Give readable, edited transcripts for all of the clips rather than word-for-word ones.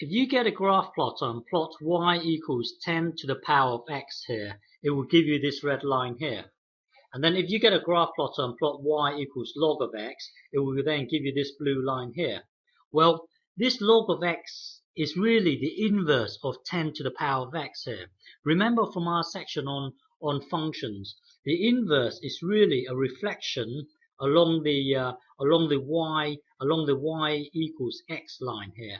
if you get a graph plot on plot y equals 10 to the power of x here, it will give you this red line here. And then if you get a graph plot on plot y equals log of x, it will then give you this blue line here. Well, this log of x is really the inverse of 10 to the power of x here. Remember from our section on functions, the inverse is really a reflection along the y equals x line here.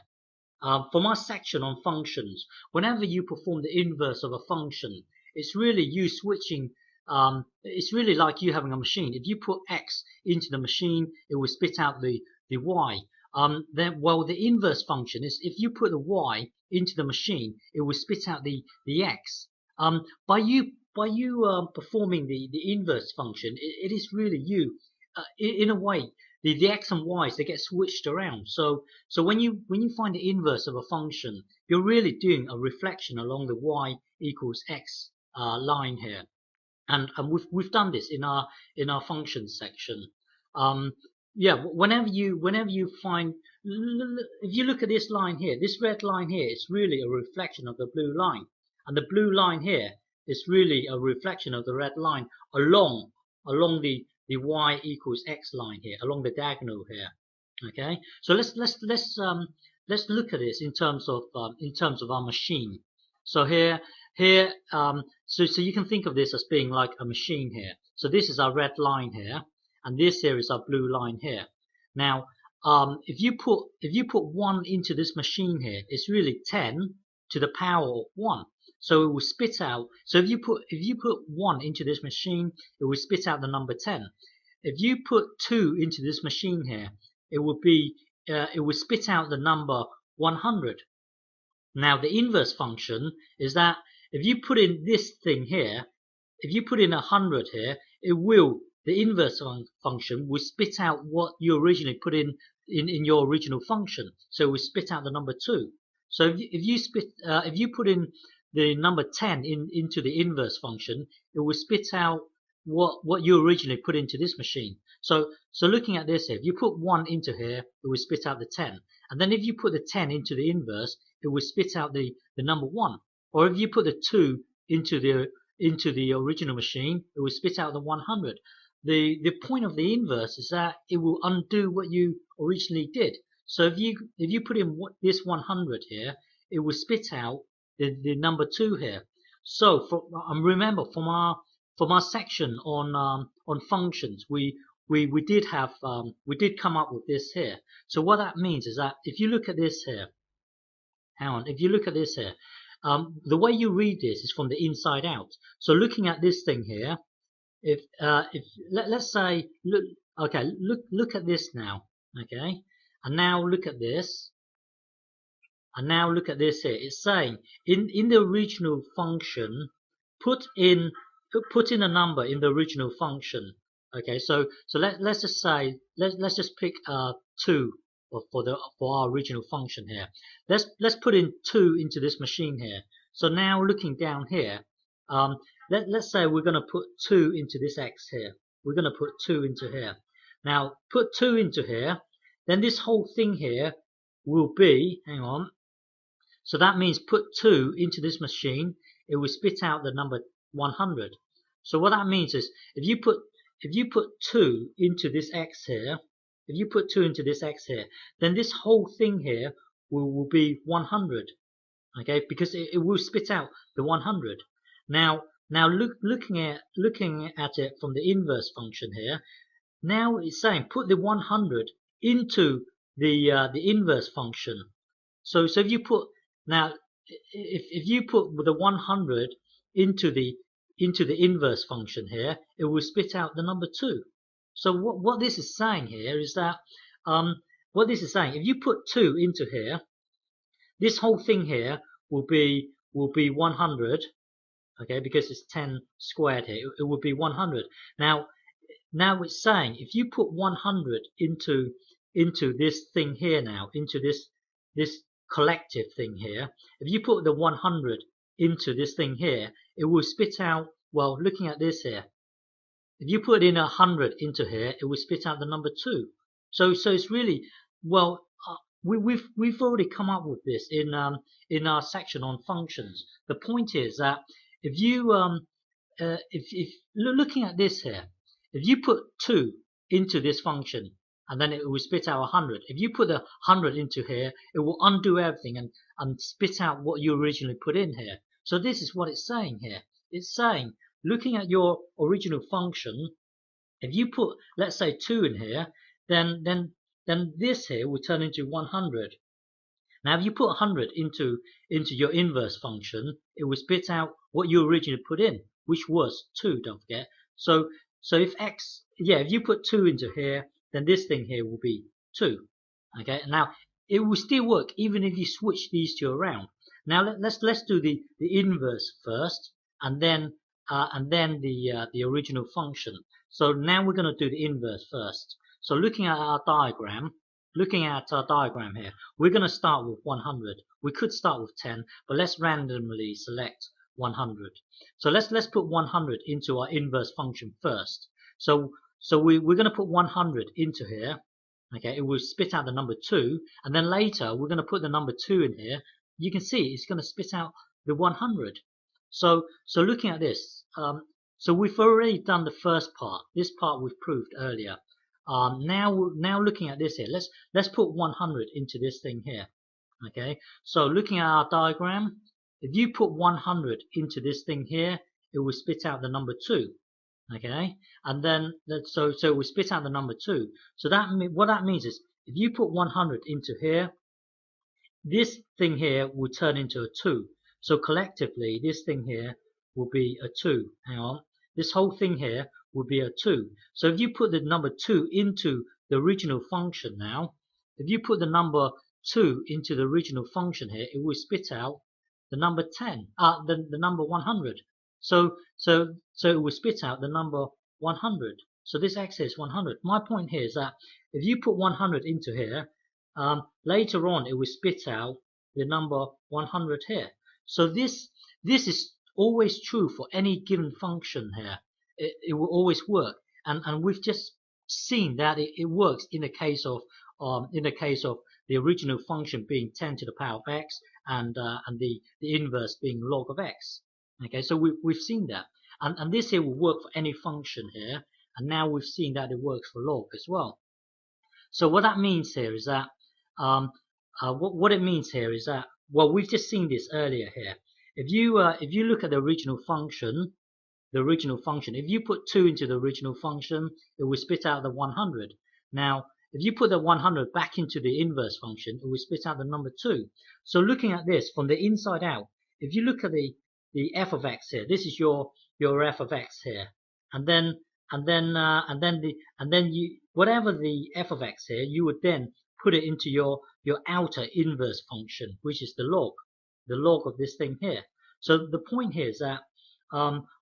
From our section on functions, whenever you perform the inverse of a function, it's really you switching. It's really like you having a machine. If you put x into the machine, it will spit out the y. The inverse function is if you put the y into the machine, it will spit out the x. By you performing the inverse function, it is really you. In a way, the x and y's, they get switched around. So when you find the inverse of a function, you're really doing a reflection along the y equals x line here. And we've done this in our functions section. Whenever you find, if you look at this line here, this red line here, it's really a reflection of the blue line, and the blue line here is really a reflection of the red line along the y equals x line here, along the diagonal here. Okay, so let's look at this in terms of our machine. So so you can think of this as being like a machine here. So this is our red line here, and this here is our blue line here. Now, if you put 1 into this machine here, it's really 10 to the power of 1. So it will spit out. So if you put 1 into this machine, it will spit out the number 10. If you put 2 into this machine here, it will spit out the number 100. Now the inverse function is that if you put in this thing here, if you put in 100 here, the inverse function will spit out what you originally put in your original function. So it will spit out the number 2. So if you put in the number 10 into the inverse function, it will spit out what you originally put into this machine. So looking at this here, if you put 1 into here, it will spit out the 10. And then if you put the 10 into the inverse, it will spit out the number 1. Or if you put the 2 into the original machine, it will spit out the 100. The point of the inverse is that it will undo what you originally did. So if you put in this 100 here, it will spit out the number 2 here. So remember from our section on functions, we did come up with this here. So what that means is that if you look at this here, if you look at this here, the way you read this is from the inside out. So looking at this thing here, let's say look at this now, okay, and now look at this, and now look at this here. It's saying in the original function, put in a number in the original function. Okay, so let's just say let's just pick 2 for our original function here. Let's put in 2 into this machine here. So now looking down here, let's say we're going to put 2 into this x here. We're going to put 2 into here. Now put 2 into here, then this whole thing here will be, hang on. So that means put 2 into this machine, it will spit out the number 100. So what that means is if you put 2 into this x here, then this whole thing here will be 100. Okay, because it will spit out the 100. Now looking at it from the inverse function here, now it's saying put the 100 into the inverse function. So if you put if you put the 100 into the inverse function here, it will spit out the number 2. So what this is saying here is that if you put 2 into here, this whole thing here will be 100. Okay, because it's 10 squared here, it would be 100. Now it's saying if you put 100 into this thing here now, into this collective thing here, if you put the 100 into this thing here, it will spit out, well, looking at this here, if you put in 100 into here, it will spit out the number 2. So it's really, well, we've already come up with this in our section on functions. The point is that if you if looking at this here, if you put 2 into this function and then it will spit out 100. If you put the 100 into here, it will undo everything and spit out what you originally put in here. So this is what it's saying here. It's saying, looking at your original function, if you put, let's say, 2 in here, then this here will turn into 100. Now, if you put 100 into your inverse function, it will spit out what you originally put in, which was 2, don't forget. So if if you put 2 into here, then this thing here will be 2. Okay, now it will still work even if you switch these two around. Now let's do the inverse first, and then the original function. So now we're going to do the inverse first. So looking at our diagram here, we're going to start with 100. We could start with 10, but let's randomly select 100. So let's put 100 into our inverse function first. So we're going to put 100 into here. Okay, it will spit out the number 2, and then later we're going to put the number 2 in here. You can see it's going to spit out the 100. So looking at this, so we've already done the first part. This part we've proved earlier. Now looking at this here, let's put 100 into this thing here. Okay, so looking at our diagram, if you put 100 into this thing here, it will spit out the number 2. Okay, and then so it will spit out the number 2. So what that means is, if you put 100 into here, this thing here will turn into a 2. So collectively, this thing here will be a 2. Hang on, this whole thing here will be a 2. So if you put the number 2 into the original function now, if you put the number 2 into the original function here, it will spit out the number 10, the number 100. So it will spit out the number 100. So this x is 100. My point here is that if you put 100 into here, later on it will spit out the number 100 here. So this is always true for any given function here. It will always work, and we've just seen that it works in the case of the original function being 10 to the power of x and the inverse being log of x. Okay, so we've seen that, and this here will work for any function here, and now we've seen that it works for log as well. So what that means here is that what it means here is that, well, we've just seen this earlier here. If you look at the original function, if you put 2 into the original function, it will spit out the 100. Now, if you put the 100 back into the inverse function, it will spit out the number 2. So looking at this from the inside out, if you look at the f of x here, this is your f of x here, and then you, whatever the f of x here, you would then put it into your outer inverse function, which is the log of this thing here. So the point here is that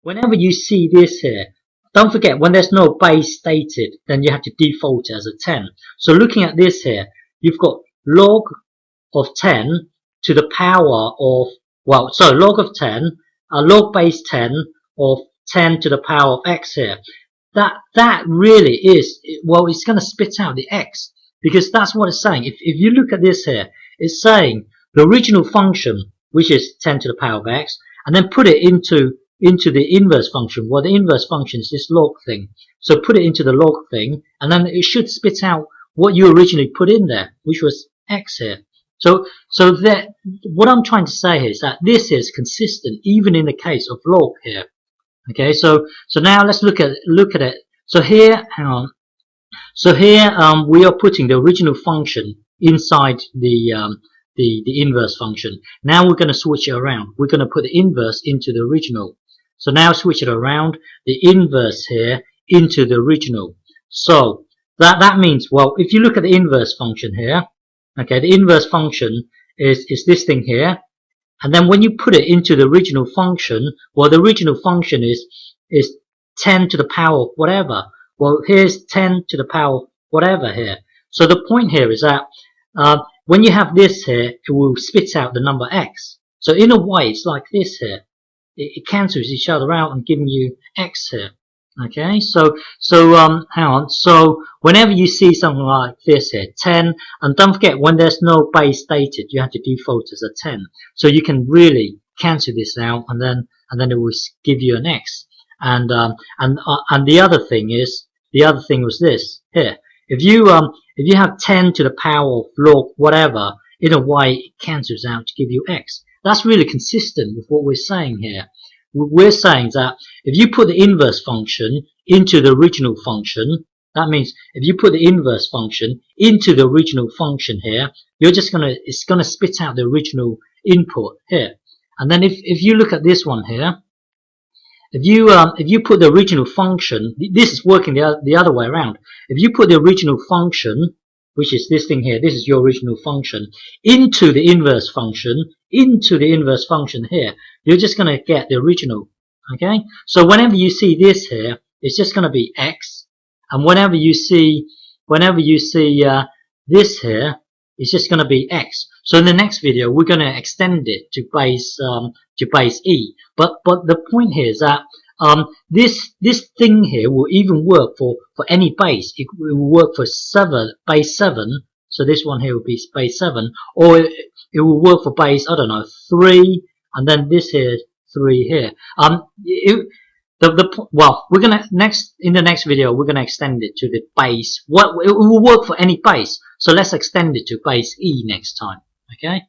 whenever you see this here, don't forget, when there's no base stated, then you have to default it as a 10. So looking at this here, you've got log of 10 to the power of, well, so log of 10, log base 10 of 10 to the power of x here. That really is, well, it's going to spit out the x, because that's what it's saying. If you look at this here, it's saying the original function, which is 10 to the power of x, and then put it into the inverse function. Well, the inverse function is this log thing. So put it into the log thing, and then it should spit out what you originally put in there, which was x here. So that, what I'm trying to say here is that this is consistent even in the case of log here. Okay, so now let's look at it. So here, hang on. So here we are putting the original function inside the inverse function. Now we're going to switch it around. We're going to put the inverse into the original. So now switch it around, the inverse here into the original. So that means, well, if you look at the inverse function here, okay, the inverse function is this thing here, and then when you put it into the original function, well, the original function is 10 to the power of whatever. Well, here's 10 to the power of whatever here. So the point here is that when you have this here, it will spit out the number x. So in a way, it's like this here. It cancels each other out and giving you x here. Okay, hang on. So whenever you see something like this here, 10, and don't forget when there's no base stated, you have to default as a 10. So you can really cancel this out, and then it will give you an X. And the other thing is, the other thing was this here. If you have 10 to the power of log whatever, in a way it cancels out to give you X. That's really consistent with what we're saying here. We're saying that if you put the inverse function into the original function, that means if you put the inverse function into the original function here, it's gonna spit out the original input here. And then if you look at this one here, if you put the original function, this is working the other way around. If you put the original function, which is this thing here, this is your original function, into the inverse function here, you're just going to get the original. Okay? So whenever you see this here, it's just going to be X. And whenever you see this here, it's just going to be X. So in the next video, we're going to extend it to base E. But the point here is that this thing here will even work for any base. It will work for base 7. So this one here will be base 7, or it will work for base, I don't know, 3, and then this here 3 here. We're gonna in the next video we're gonna extend it to the base. It will work for any base. So let's extend it to base E next time. Okay.